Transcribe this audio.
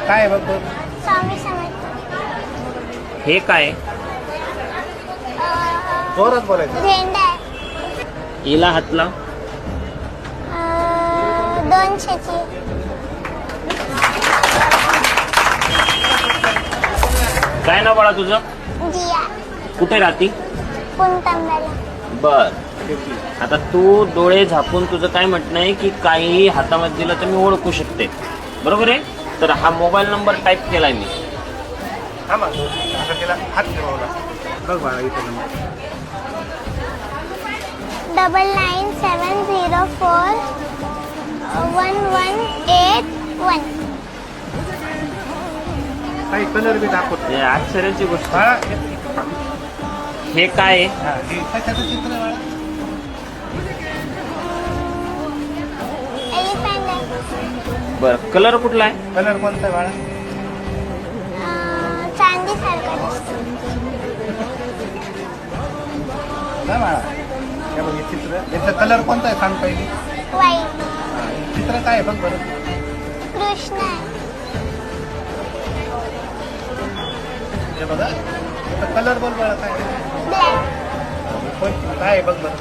काय आहे बघ? स्वामी समर्थ. हे काय? जोरात बोलायचं. झेंडा आहे. हिला हात लाव. 200ची. काय नाव बाळा तुझं? जिया. कुठे राहती? पुणतांब्याला. बर. आता तू डोळे झाकून तुझं काय म्हणणं आहे की काही हातामध्ये दिलं तर मी ओळखू शकते, बरोबर आहे? तर हा मोबाईल नंबर टाईप केलाय मी. थांबा, आता तिला हात फिरवला. बघ बाळा इथे नंबर. 99741181. काही कलर बी दाखवत. हे आश्चर्याची गोष्ट. बाळा हे काय आहे? हा, हे कशाचं चित्र आहे बाळा? एलिफंट आहे. बरं, कलर कुठला आहे? कलर कोणता आहे बाळा? चांदी सारखा दिसतो. ना बाळा, हे बघ हे चित्र. याचा कलर कोणता आहे सांग पहिली. व्हाईट. चित्र काय आहे बघ बरं. कृष्ण आहे. हे बघा, कलर बोल बाळा काय आहे? ब्लॅक. काय आहे बघ बरं.